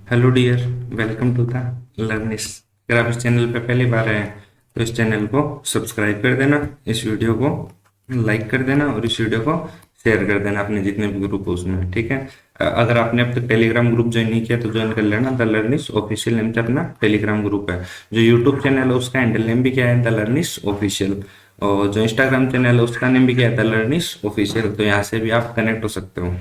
Hello dear, welcome to the Learnis. अगर आप इस चैनल पे पहली बार आए हैं तो इस चैनल को सब्सक्राइब कर देना, इस वीडियो को लाइक कर देना और इस वीडियो को शेयर कर देना अपने जितने भी ग्रुप हो उसमें। ठीक है। अगर आपने अब तक टेलीग्राम ग्रुप ज्वाइन नहीं किया तो ज्वाइन कर लेना। द लर्निस ऑफिशियल नेम से अपना टेलीग्राम ग्रुप है। जो यूट्यूब चैनल है उसका हैंडल नेम भी क्या है, द लर्निस ऑफिशियल। और जो इंस्टाग्राम चैनल है उसका नेम भी क्या है, द लर्निस ऑफिशियल। तो यहाँ से भी आप कनेक्ट हो सकते हो।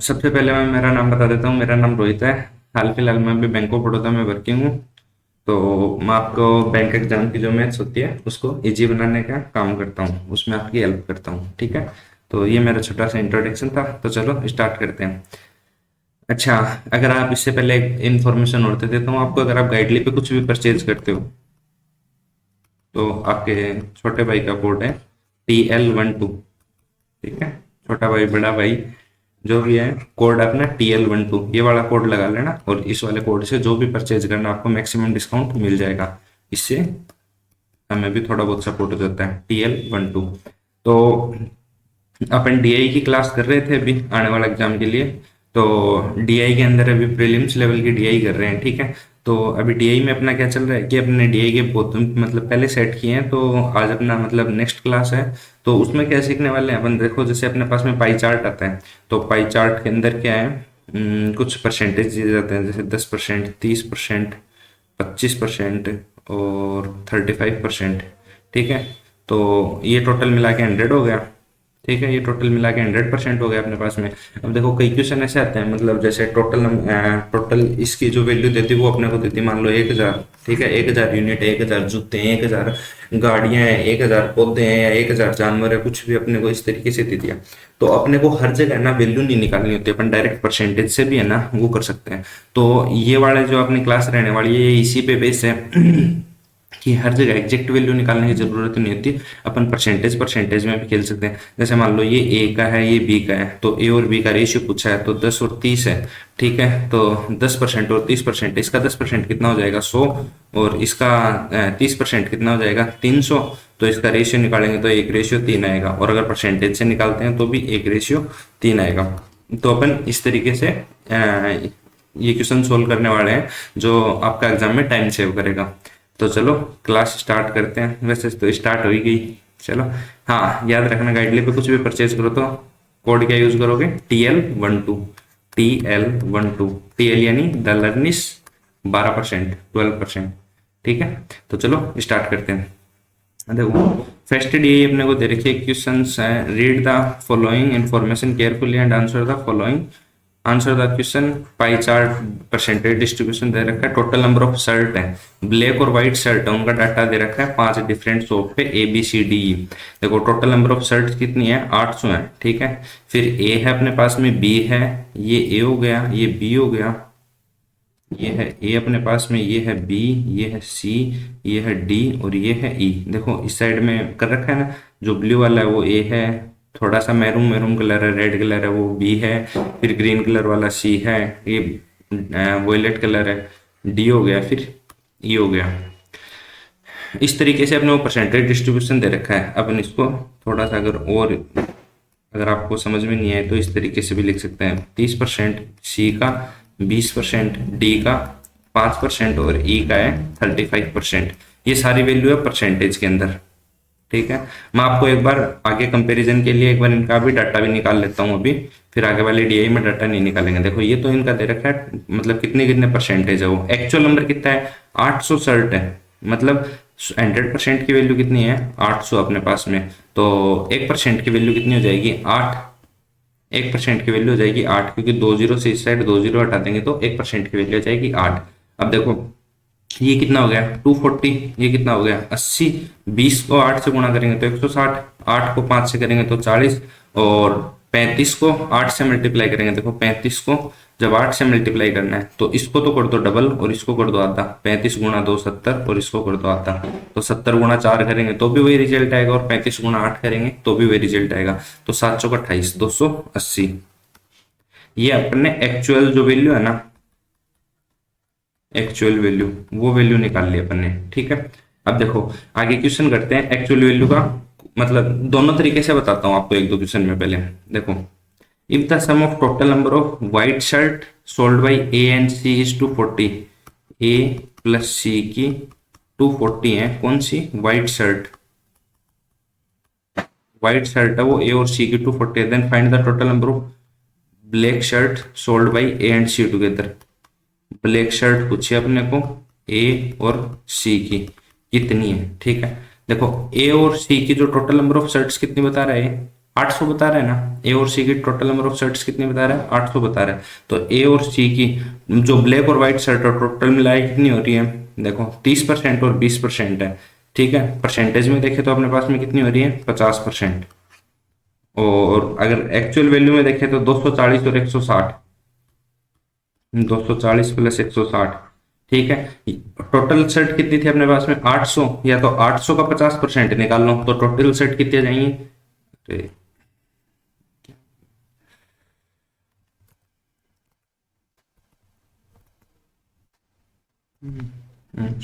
सबसे पहले मैं मेरा नाम बता देता हूँ। मेरा नाम रोहित है। हाल फिलहाल मैं अभी बैंक ऑफ बड़ौदा में वर्किंग हूँ। तो मैं आपको बैंक एग्जाम की जो मैथ्स होती है उसको इजी बनाने का काम करता हूँ, उसमें आपकी हेल्प करता हूँ। ठीक है। तो ये मेरा छोटा सा इंट्रोडक्शन था, तो चलो स्टार्ट करते हैं। अच्छा, अगर आप इससे पहले एक इन्फॉर्मेशन और दे देता हूँ आपको। अगर आप गाइडली पे कुछ भी परचेज करते हो तो आपके छोटे भाई का कोड है TL12। ठीक है। छोटा भाई बड़ा भाई जो भी है, कोड अपना TL12 ये वाला कोड लगा लेना और इस वाले कोड से जो भी परचेज करना आपको मैक्सिमम डिस्काउंट मिल जाएगा। इससे हमें भी थोड़ा बहुत सपोर्ट हो जाता है। TL12। तो अपन DI की क्लास कर रहे थे अभी आने वाला एग्जाम के लिए। तो DI के अंदर अभी प्रीलिम्स लेवल की DI कर रहे हैं। ठीक है। तो अभी DI में अपना क्या चल रहा है कि अपने DI के बहुत मतलब पहले सेट किए हैं। तो आज अपना मतलब नेक्स्ट क्लास है। तो उसमें क्या सीखने वाले हैं अपन, देखो जैसे अपने पास में पाई चार्ट आता है। तो पाई चार्ट के अंदर क्या है, कुछ परसेंटेज दिए जाते हैं, जैसे 10%, 30%, 25% और 35%। ठीक है। तो ये टोटल मिला के 100 हो गया। ठीक है। ये टोटल मिला के 100% हो गया अपने पास में। अब देखो कई क्वेश्चन ऐसे आते हैं, मतलब जैसे टोटल इसकी जो वैल्यू देती है वो अपने को देती है, मान लो 1000। ठीक है। 1000 यूनिट, 1000 जूते हैं, 1000 गाड़ियां हैं, 1000 पौधे हैं या 1000 जानवर है, कुछ भी अपने को इस तरीके से दे दिया। तो अपने को हर जगह ना वैल्यू नहीं निकालनी होती, अपन डायरेक्ट परसेंटेज से भी है ना वो कर सकते हैं। तो ये वाला जो अपनी क्लास रहने वाली है ये इसी पे बेस है कि हर जगह एग्जैक्ट वैल्यू निकालने की जरूरत नहीं होती। अपन परसेंटेज परसेंटेज में भी खेल सकते हैं। जैसे मान लो ये ए का है, ये बी का है, तो ए और बी का रेशियो पूछा है तो 10 और 30 है। ठीक है। तो 10% और 30%, इसका 10% कितना हो जाएगा, 100। और इसका 30% कितना हो जाएगा, 300। तो इसका रेशियो निकालेंगे तो 1:3 आएगा, और अगर परसेंटेज से निकालते हैं तो भी 1:3 आएगा। तो अपन इस तरीके से ये क्वेश्चन सोल्व करने वाले हैं जो आपका एग्जाम में टाइम सेव करेगा। तो चलो क्लास स्टार्ट करते हैं। वैसे तो स्टार्ट हो ही गई। चलो। हाँ, याद रखना गाइडली पे कुछ भी परचेज करो तो कोड क्या यूज करोगे, TL12। TL12, TL यानी द लर्निस 12%, 12%। ठीक है। तो चलो स्टार्ट करते हैं। देखो फर्स्ट डे अपने को दे रखी है क्वेश्चन है, read the following information carefully and answer the following. Answer the question. Pi chart percentage distribution दे रखा है। टोटल नंबर ऑफ शर्ट है, ब्लैक और व्हाइट शर्ट है, उनका डाटा दे रखा है 5 डिफरेंट शॉप पे ABCDE। देखो टोटल नंबर ऑफ शर्ट कितनी है, 800 है। ठीक है। फिर ए है अपने पास में, बी है, ये ए हो गया, ये बी हो गया, ये है ए अपने पास में, ये है बी, ये है सी, ये है डी और ये है ई। देखो इस साइड में कर रखा है ना, जो ब्लू वाला है वो ए है, थोड़ा सा मैरून मैरून कलर है, रेड कलर है वो बी है, फिर ग्रीन कलर वाला सी है, ये वोयलेट कलर है डी हो गया, फिर ई हो गया। इस तरीके से अपने वो परसेंटेज डिस्ट्रीब्यूशन दे रखा है। अपन इसको थोड़ा सा अगर आपको समझ में नहीं आए तो इस तरीके से भी लिख सकते हैं। 30% सी का, 20% डी का, 5% और ई का है 35%। ये सारी वैल्यू है परसेंटेज के अंदर। ठीक है। मैं आपको एक बार आगे कंपैरिजन के लिए एक बार इनका भी डाटा भी निकाल लेता हूँ अभी, फिर आगे वाले DI में डाटा नहीं निकालेंगे। देखो ये तो इनका दे रखा है, मतलब कितने कितने परसेंटेज है, वो एक्चुअल नंबर कितना है, 800 शर्ट है। मतलब 100% की वैल्यू कितनी है, 800 अपने पास में। तो 1% की वैल्यू कितनी हो जाएगी, 8। 1% की वैल्यू हो जाएगी 8, क्योंकि 2 जीरो से इस साइड 2 जीरो हटा देंगे तो 1% की वैल्यू हो जाएगी 8। अब देखो ये कितना हो गया, 240। ये कितना हो गया, 80। 20 को 8 से गुणा करेंगे तो 160, 8 को 5 से करेंगे तो 40, और 35 को 8 से मल्टीप्लाई करेंगे। देखो 35 को जब 8 से मल्टीप्लाई करना है तो इसको तो कर दो डबल और इसको कर दो आधा। 35 गुणा 2 70 और इसको कर दो आधा। तो 70 गुणा 4 करेंगे तो भी वही रिजल्ट आएगा, और 35 गुणा 8 करेंगे तो भी वही रिजल्ट आएगा। तो 7 चौक 28, 280। ये अपने एक्चुअल जो वैल्यू है ना, एक्चुअल वैल्यू, वो वैल्यू निकाल ली अपन ने। ठीक है। अब देखो आगे क्वेश्चन करते हैं। एक्चुअल वैल्यू का मतलब दोनों तरीके से बताता हूँ आपको, एक दो क्वेश्चन में। पहले देखो if the sum of total number of white shirt sold by A and C is 240, A plus C की 240 है, कौन सी? व्हाइट शर्ट है वो, ए और सी की 240 है। Then find the total number of black shirt sold by A and C together. Black shirt पूछी अपने को, ए और सी की कितनी है, ठीक है। देखो ए और सी की जो टोटल नंबर ऑफ शर्ट्स कितनी बता रहा है? 800 बता रहा है ना। ए और सी की टोटल नंबर ऑफ शर्ट्स कितनी बता रहा है? 800 बता रहा है। तो ए और सी की जो ब्लैक और व्हाइट शर्ट और टोटल मिलाई कितनी हो रही है? देखो 30% और 20% है, ठीक है। परसेंटेज में देखे तो अपने पास में कितनी हो रही है? 50%। और अगर एक्चुअल वैल्यू में देखें तो 240 और 160, 240 प्लस 160, ठीक है। टोटल सेट कितनी थी अपने पास में? 800। या तो 800 का 50% निकाल लो तो टोटल सेट कितने आ जाएंगे?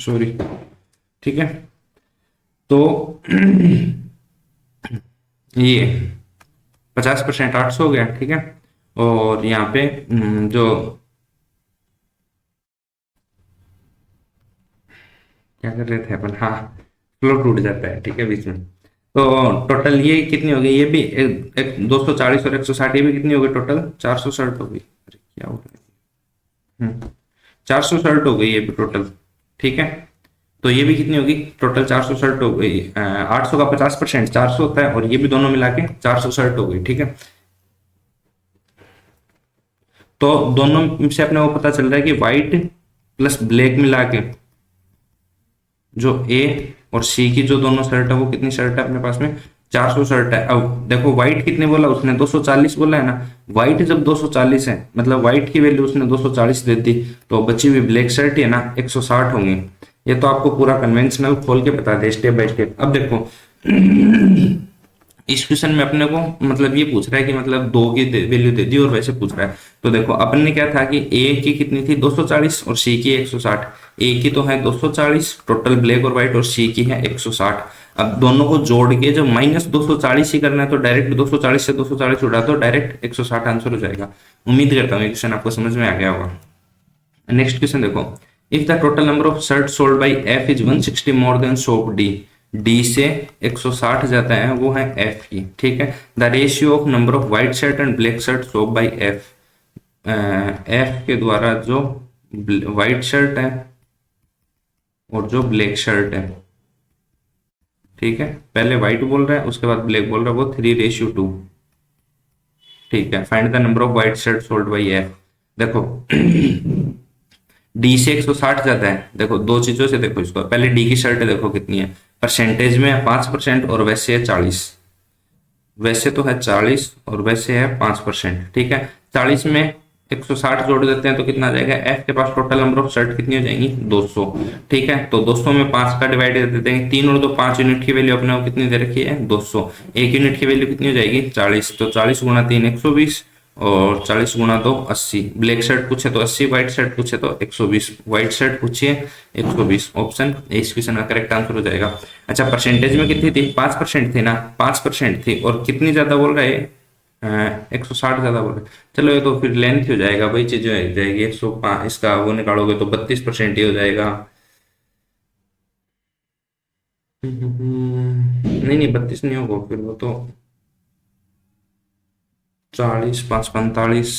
सॉरी, ठीक है। तो ये 50% 800 हो गया, ठीक है। और यहाँ पे जो क्या कर रहे थे अपन, हाँ, फ्लो टूट जाता है, ठीक है, बीच में। तो टोटल ये कितनी हो गई? ये भी 240 और 160, ये भी कितनी हो गई टोटल? 460 हो गई। अरे क्या हो रहा है? 460 हो गई ये भी टोटल, ठीक है। तो ये भी कितनी होगी टोटल? 460 हो गई। 800 का 50% 400 होता है, और ये भी दोनों मिला के 460 हो गई, ठीक है। तो दोनों से अपने को पता चल रहा है कि व्हाइट प्लस ब्लैक मिला के जो ए और सी की जो दोनों शर्ट है वो कितनी शर्ट है अपने पास में? 400 शर्ट है। अब देखो व्हाइट कितने बोला उसने? 240 बोला है ना। व्हाइट जब 240 है मतलब व्हाइट की वैल्यू उसने 240 दे दी, तो बची हुई ब्लैक शर्ट है ना 160 होंगी। ये तो आपको पूरा कन्वेंशनल खोल के बता दे स्टेप बाय स्टेप। अब देखो इस क्वेश्चन में अपने को मतलब ये पूछ रहा है कि मतलब दो की वैल्यू दे दी और वैसे पूछ रहा है। तो देखो अपन ने क्या था कि ए की कितनी थी? 240 और सी की 160। ए की तो है 240 टोटल ब्लैक और व्हाइट, और सी की है 160। अब दोनों को जोड़ के जब माइनस 240 ही करना है तो डायरेक्ट 240 से 240 उड़ा दो, डायरेक्ट 160 आंसर हो जाएगा। उम्मीद करता हूँ ये क्वेश्चन आपको समझ में आ गया होगा। नेक्स्ट क्वेश्चन देखो, if the total number of shirt sold by F is 160 more than soap D, D से 160 जाता है वो है एफ की, ठीक है। The ratio of number of white shirt and black shirt soap by F, F के द्वारा जो व्हाइट शर्ट है और जो ब्लैक शर्ट है, ठीक है। पहले व्हाइट बोल रहा है उसके बाद ब्लैक बोल रहा है, वो 3:2, ठीक है। Find the number of white shirt sold by F. देखो डी से 160 जाता है। देखो दो चीजों से देखो इसको, पहले डी की शर्ट देखो कितनी है, परसेंटेज में है 5% और वैसे है 40। वैसे तो है 40 और वैसे है 5%, ठीक है। 40 में 160 जोड़ देते हैं तो कितना आ जाएगा? एफ के पास टोटल नंबर ऑफ शर्ट कितनी हो जाएंगी? 200, ठीक है। तो 200 में 5 का डिवाइड कर देते हैं, 3 और 2 5 यूनिट की वैल्यू अपने को कितनी दे रखी है? 200। एक यूनिट की वैल्यू कितनी हो जाएगी? 40। तो 40 गुणा 3 120 और 40 गुणा 2 80। ब्लैक शर्ट पूछे तो 80, व्हाइट शर्ट पूछे तो 120। व्हाइट शर्ट पूछिए 120, ऑप्शन इस क्वेश्चन का करेक्ट आंसर हो जाएगा। अच्छा परसेंटेज में कितनी थी? 5% थी ना, 5% थी। और कितनी ज्यादा बोल रहा है? 160 ज्यादा बोल रहे। चलो ये तो फिर लेंथ हो जाएगा, वही चीज हो जाएगी। 105 इसका वो निकालोगे तो 32% ही हो जाएगा। नहीं नहीं 32 नहीं होगा, फिर वो तो 40 5 45।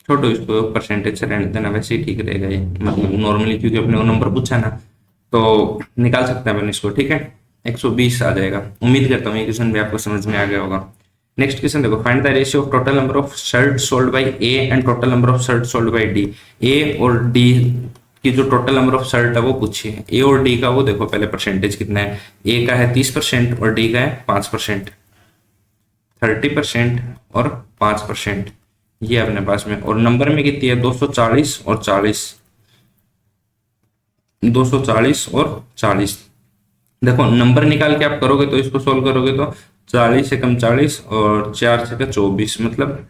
छोड़ो इसको, परसेंटेज से रहने देना, वैसे ही ठीक रहेगा ये, मतलब नॉर्मली क्योंकि अपने को नंबर पूछा ना तो निकाल सकते हैं अपन इसको, ठीक है। 120 आ जाएगा। उम्मीद करता हूँ ये क्वेश्चन भी आपको समझ में आ गया होगा। नेक्स्ट क्वेश्चन देखो, find the ratio of total number of shirt sold by A and total number of shirt sold by D. A और डी की जो टोटल नंबर ऑफ शर्ट है वो पूछिए। ए और डी का वो देखो पहले परसेंटेज कितना है। ए का है 30% और डी का है 5%। 30% और 5% ये अपने पास में। और नंबर में कितनी है? 240 और 40। 240 और 40। देखो नंबर निकाल के आप करोगे तो इसको सोल्व करोगे तो 40 से कम 40 और 4 से कम 24, मतलब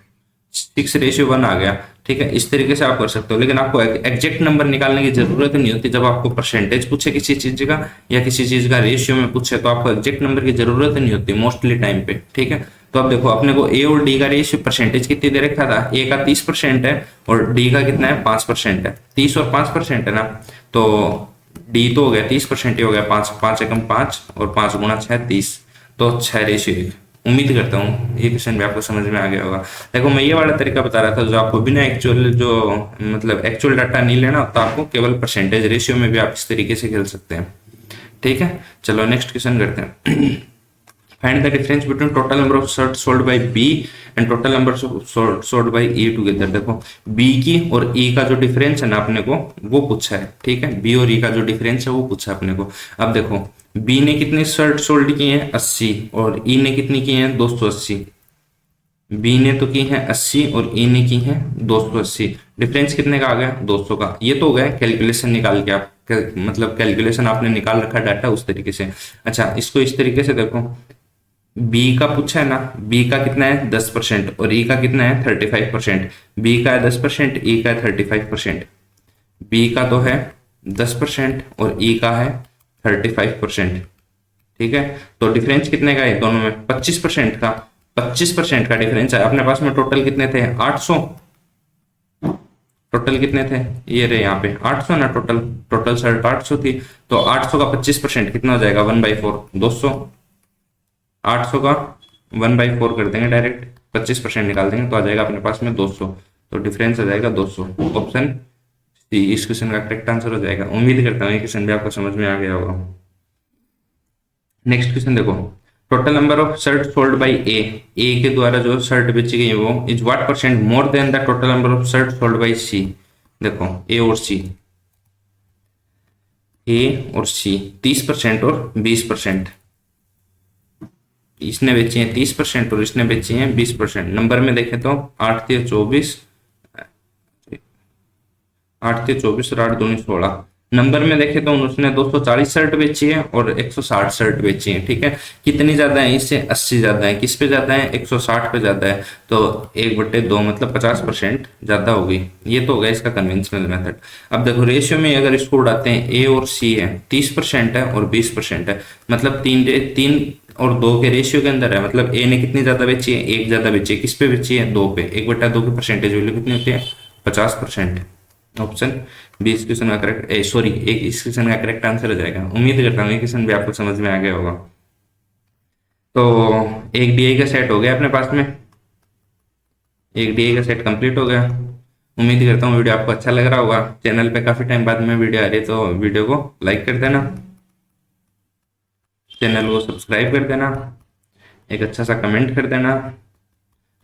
6:1 आ गया, ठीक है। इस तरीके से आप कर सकते हो, लेकिन आपको एग्जैक्ट नंबर निकालने की जरूरत नहीं होती। जब आपको परसेंटेज पूछे किसी चीज का या किसी चीज का रेशियो में पूछे तो आपको एग्जैक्ट नंबर की जरूरत नहीं होती मोस्टली टाइम पे, ठीक है। तो अब देखो अपने को ए और डी का रेशियो परसेंटेज कितनी दे रखा था, ए का 30% है और डी का कितना है 5% है, 30 और 5% है ना, तो डी तो हो गया 30% ही हो गया, 5 5 एकम 5 और 5 गुणा 6 30, तो 6:1। उम्मीद करता हूँ ये क्वेश्चन भी आपको समझ में आ गया होगा। देखो मैं ये वाला तरीका बता रहा था जो आपको बिना एक्चुअल जो मतलब एक्चुअल डाटा नहीं लेना, तो आपको केवल परसेंटेज रेशियो में भी आप इस तरीके से खेल सकते हैं। ठीक है, चलो नेक्स्ट क्वेश्चन करते हैं। Find the difference between total number of shirt sold by B and total number sold by A together. देखो बी की और ई का जो डिफरेंस है ना अपने को वो पूछा है। ठीक है, बी और ई का जो डिफरेंस है वो पूछा है अपने को। अब देखो बी ने कितनी शर्ट सोल्ड की है 80 और ई ने कितनी की है 280। बी ने तो की है 80 और ई ने की है 280। डिफरेंस कितने का आ गया 200 का। ये तो हो गया कैलकुलेशन निकाल के आप मतलब कैलकुलेशन आपने निकाल रखा डाटा उस तरीके से। अच्छा इसको इस तरीके से देखो, बी का पूछा है ना, बी का कितना है 10% और ई का कितना है 35%। बी का है 10%, ई का है 35%। बी का तो है 10% और ई का है 35%। ठीक है, तो डिफरेंस कितने का है दोनों में 25% का, 25% का डिफरेंस है। अपने पास में टोटल कितने थे 800, टोटल कितने थे ये रहे यहाँ पे 800 ना, टोटल शर्ट 800 थी, तो 800 का 25% कितना हो जाएगा 1/4 200। 800 का 1/4 कर देंगे डायरेक्ट, 25% निकाल देंगे तो आ जाएगा अपने पास में 200, तो डिफरेंस आ जाएगा 200। ऑप्शन सी इस क्वेश्चन का करेक्ट आंसर हो जाएगा। उम्मीद करता हूँ ये क्वेश्चन भी आपको समझ में आ गया होगा। नेक्स्ट क्वेश्चन देखो, total number of shirt sold by A के द्वारा जो शर्ट बेची गई है वो is what percent more than the total number of shirt sold by C. देखो ए और सी, ए और सी 30% और 20%। इसने बेची है 30% और इसने बेची है 20%। नंबर में देखें तो 8 × 24, 8 × 24 और 8 दूनी 16। नंबर में देखें तो उसने 240 शर्ट बेची है और 160 शर्ट बेची है। ठीक है, कितनी ज्यादा है इससे 80 ज्यादा है। किस पे ज्यादा है 160 पे ज्यादा है, तो 1/2 मतलब 50% ज्यादा होगी। ये तो हो गया इसका कन्वेंशनल मेथड। अब देखो रेशियो में अगर इसको उड़ाते हैं, ए और सी है 30% है और 20% है, मतलब 3 और 2 के रेशियो के अंदर है। मतलब ए ने कितनी ज्यादा बेची है 1 ज्यादा बेची है। किस पे बेची है 2 पे, 1/2 की परसेंटेज वैल्यू कितनी होती है 50%। ऑप्शन बी इस क्वेश्चन का करेक्ट सॉरी एक इस क्वेश्चन का करेक्ट आंसर हो जाएगा। उम्मीद करता हूँ ये क्वेश्चन भी आपको समझ में आ गया होगा। तो एक डीआई का सेट हो गया अपने पास में, एक डीआई का सेट कंप्लीट हो गया। उम्मीद करता हूँ वीडियो आपको अच्छा लग रहा होगा। चैनल पे काफी टाइम बाद में वीडियो आ रही है तो वीडियो को लाइक कर देना, चैनल को सब्सक्राइब कर देना, एक अच्छा सा कमेंट कर देना,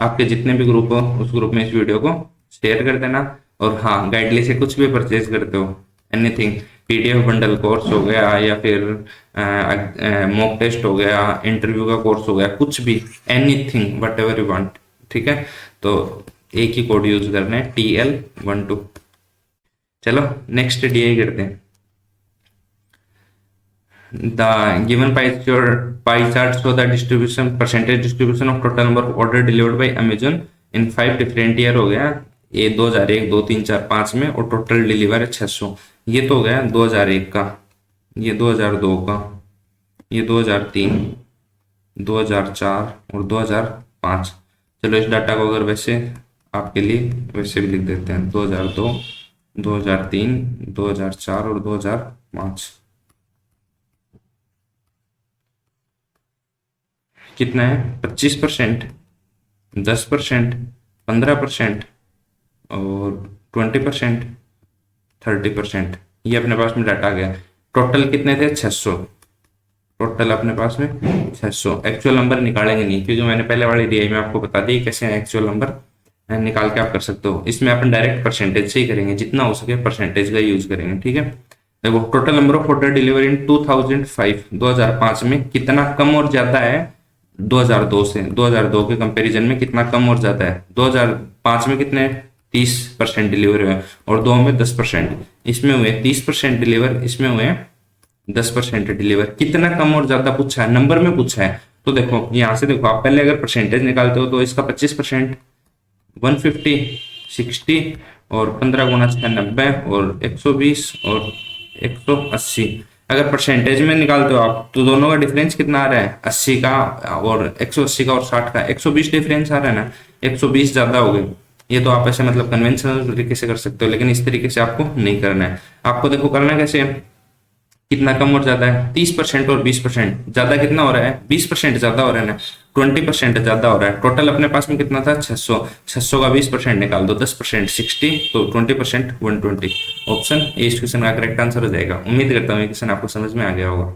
आपके जितने भी ग्रुप हो उस ग्रुप में इस वीडियो को शेयर कर देना। और हाँ, गाइडली से कुछ भी परचेज करते हो एनीथिंग, पीडीएफ बंडल कोर्स हो गया या फिर मॉक टेस्ट हो गया, इंटरव्यू का कोर्स हो गया, कुछ भी anything what ever you want. ठीक है, तो एक ही कोड यूज करना है TL12। चलो नेक्स्ट डीआई करते हैं। The given pie chart show the percentage distribution of total number of order delivered by Amazon in 5 different year। हो गया ये 2001 2 3 4 5 में, और टोटल डिलीवर है 600। ये तो हो गया 2001 का, ये 2002 का, ये 2003, 2004 और 2005। चलो इस डाटा को अगर वैसे आपके लिए वैसे भी लिख देते हैं 2002, 2003, 2004 और 2005। कितना है 25%, 10%, 15% और 20%, 30%। ये अपने पास में डाटा आ गया। टोटल कितने थे 600, टोटल अपने पास में 600। एक्चुअल नंबर निकालेंगे नहीं क्योंकि मैंने पहले वाली डीआई में आपको बता दी कैसे एक्चुअल नंबर निकाल के आप कर सकते हो। इसमें अपन डायरेक्ट परसेंटेज से ही करेंगे, जितना हो सके परसेंटेज का यूज करेंगे। ठीक है, देखो total number of order delivery in 2005 2005 में कितना कम और ज्यादा है 2002 से, 2002 के कंपैरिजन में कितना कम और ज्यादा है। 2005 में कितने 30% डिलीवर हुए और 2 में 10%। इसमें हुए 30% डिलीवर, इसमें हुए 10% डिलीवर। कितना कम और ज्यादा पूछा है, नंबर में पूछा है। तो देखो यहाँ से देखो, आप पहले अगर परसेंटेज निकालते हो तो इसका 25%, 150, 60 और 15 × 6 90 और 120 और 180। अगर परसेंटेज में निकालते हो आप तो दोनों का डिफरेंस कितना आ रहा है, 80 का और 180 का और 60 का 120 डिफरेंस आ रहा है ना, 120 ज्यादा हो गए। ये तो आप ऐसे मतलब कन्वेंशनल तरीके से कर सकते हो, लेकिन इस तरीके से आपको नहीं करना है। आपको देखो करना कैसे है, कितना कम और ज्यादा है, 30% और 20%। ज्यादा कितना हो रहा है, 20% ज्यादा हो रहा है ना, 20% ज्यादा हो रहा है। टोटल अपने पास में कितना था, 600। 600 का 20% निकाल दो, 10% 60, तो 20% 120। ऑप्शन ए इस क्वेश्चन का करेक्ट आंसर हो जाएगा। उम्मीद करता हूँ ये क्वेश्चन आपको समझ में आ गया होगा।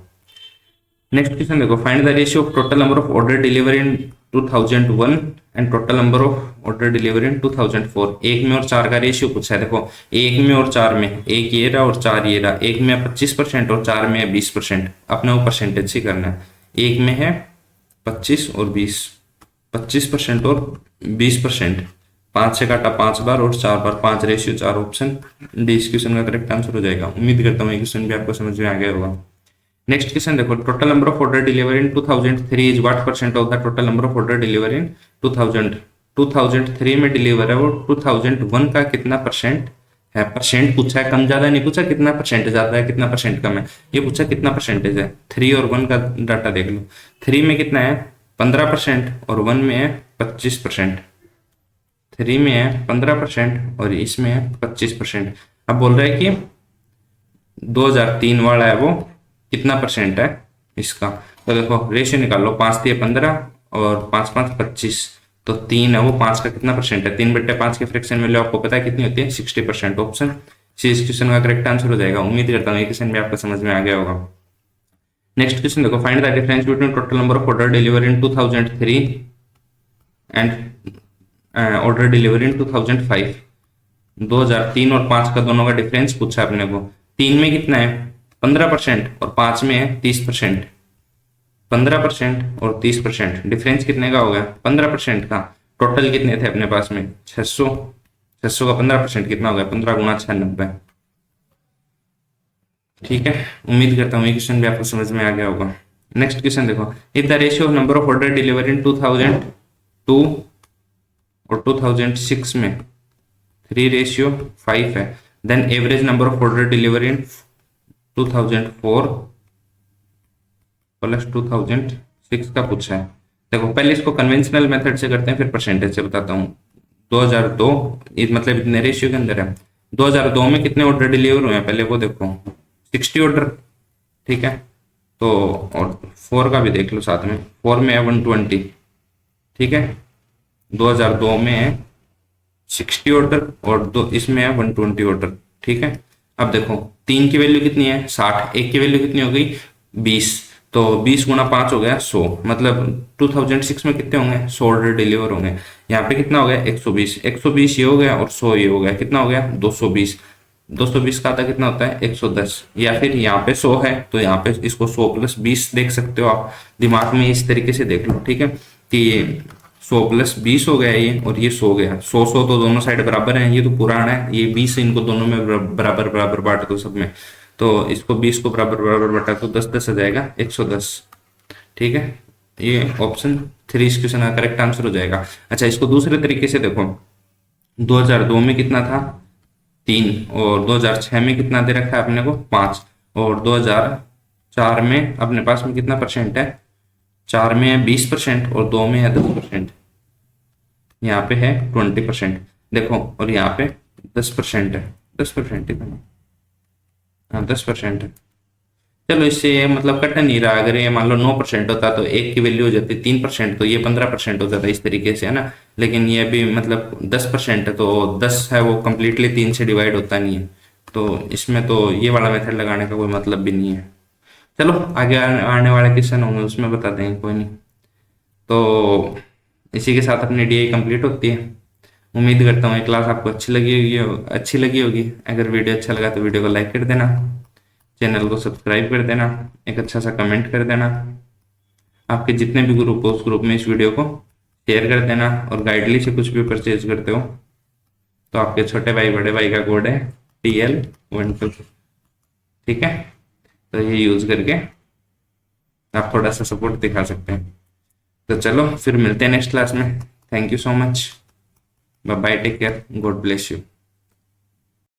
नेक्स्ट क्वेश्चन देखो, find the ratio of total number of order delivery in 2001 and total number of order delivery in 2004। एक में और चार का रेशियो पूछा है। देखो एक में और चार में, एक ये रहा और चार ये रहा, एक में 25% और चार में है 20%। अपने वो परसेंटेज ही करना है। एक में है 25 और 20, 25% और 20%। 5 से काटा 5 बार और 4 बार, 5 रेशियो 4। ऑप्शन डी इस क्वेश्चन का करेक्ट आंसर हो जाएगा। उम्मीद करता हूँ ये क्वेश्चन भी आपको समझ में आ गया होगा। नेक्स्ट क्वेश्चन देखो, total number of order delivery in 2003 is what percent of the total number of order delivery in 2000। 2003 में डिलीवर है वो 2001 का कितना परसेंट है। परसेंट पूछा है, कम ज्यादा नहीं पूछा कितना परसेंट ज्यादा है कितना परसेंट कम है, ये पूछा कितना परसेंटेज है। 3 और 1 का डाटा देख लो। 3 में कितना है 15% और 1 में है 25%। 3 में है 15% और इसमें है 25%। अब बोल रहा है कि 2003 वाला है वो कितना परसेंट है इसका। तो देखो रेशियो निकाल लो, 5 3 15 और 5 5 25, तो 3 है वो 5 का कितना परसेंट है, 3/5 के फ्रैक्शन वैल्यू आपको पता है कितनी होती है, 60%। ऑप्शन सी इस क्वेश्चन का करेक्ट आंसर हो जाएगा। उम्मीद करता हूँ ये क्वेश्चन भी आपको समझ में आ गया होगा। नेक्स्ट क्वेश्चन देखो, find the difference between total number of order delivery in 2003 and order delivery in 2005। 2003 और 5 का दोनों का डिफरेंस पूछा अपने को। 3 में कितना है 15% और 5 में है 30%। 15% और 30%, डिफरेंस कितने का हो गया 15% का। टोटल कितने थे अपने पास में 600। 600 का 15% कितना हो गया, 15 गुणा 6 90। ठीक है, उम्मीद करता हूँ ये क्वेश्चन भी आपको समझ में आ गया होगा। नेक्स्ट क्वेश्चन देखो, if the ratio of number of order delivery in 2002 और 2006 में 3:5 है, then average number of order delivery in 2004 plus 2006 का पूछा है। देखो पहले इसको कन्वेंशनल मेथड से करते हैं, फिर परसेंटेज से बताता हूँ। 2002 मतलब इतने रेशियो के अंदर है। 2002 में कितने ऑर्डर डिलीवर हुए हैं पहले वो देखो, 60 ऑर्डर। ठीक है, तो और 4 का भी देख लो साथ में, 4 में है 120। ठीक है, 2002 में है 60 ऑर्डर और दो इसमें है 120 ऑर्डर। ठीक है, अब देखो 3 की वैल्यू कितनी है 60, 1 की वैल्यू कितनी हो गई 20, तो 20 गुणा 5 हो गया 100। मतलब 2006 में कितने होंगे 100 ऑर्डर डिलीवर होंगे। यहाँ पे कितना हो गया 120, 120 ये हो गया और 100 ये हो गया, कितना हो गया 220। 220 का आधा कितना होता है 110। या फिर यहाँ पे 100 है तो यहाँ पे इसको 100 + 20 देख सकते हो आप, दिमाग में इस तरीके से देख लो। ठीक है, कि 100 + 20 हो गया ये, और ये 100 गया। 100 100 तो दोनों साइड बराबर है, ये तो पुराना है, ये 20 इनको दोनों में बराबर बराबर बांट दो सब में, तो इसको 20 को बराबर बराबर बांटा तो 10 10 आ जाएगा 110। ठीक है, ये ऑप्शन 3 इस क्वेश्चन का करेक्ट आंसर हो जाएगा। अच्छा, इसको दूसरे तरीके से देखो, 2002 में कितना था 3, और 2006 में कितना दे रखा है अपने को 5, और 2004 में अपने पास में कितना परसेंट है, 4 में है 20% और 2 में है 10%। यहाँ पे है 20% देखो, और यहाँ पे 10% है, 10% ही था। हाँ 10% है। चलो इससे मतलब कट नहीं रहा। अगर ये मान लो 9% होता तो 1 की वैल्यू हो जाती 3%, तो ये 15% हो जाता इस तरीके से, है ना। लेकिन ये भी मतलब 10% है, तो 10 है वो कम्प्लीटली 3 से डिवाइड होता नहीं है, तो इसमें तो ये वाला मेथड लगाने का कोई मतलब भी नहीं है। चलो आगे आने वाले क्वेश्चन होंगे उसमें बता देंगे, कोई नहीं। तो इसी के साथ अपनी डीआई कंप्लीट होती है। उम्मीद करता हूँ ये क्लास आपको अच्छी लगी होगी। अगर वीडियो अच्छा लगा तो वीडियो को लाइक कर देना, चैनल को सब्सक्राइब कर देना, एक अच्छा सा कमेंट कर देना। आपके जितने भी ग्रुप हो उस ग्रुप में इस वीडियो को शेयर कर देना। और गाइडली से कुछ भी परचेज करते हो तो आपके छोटे भाई बड़े भाई का कोड है TL12। ठीक है, तो ये यूज करके आप थोड़ा सा सपोर्ट दिखा सकते हैं। तो चलो फिर मिलते हैं नेक्स्ट क्लास में। Thank you so much, bye bye, take care, God bless you.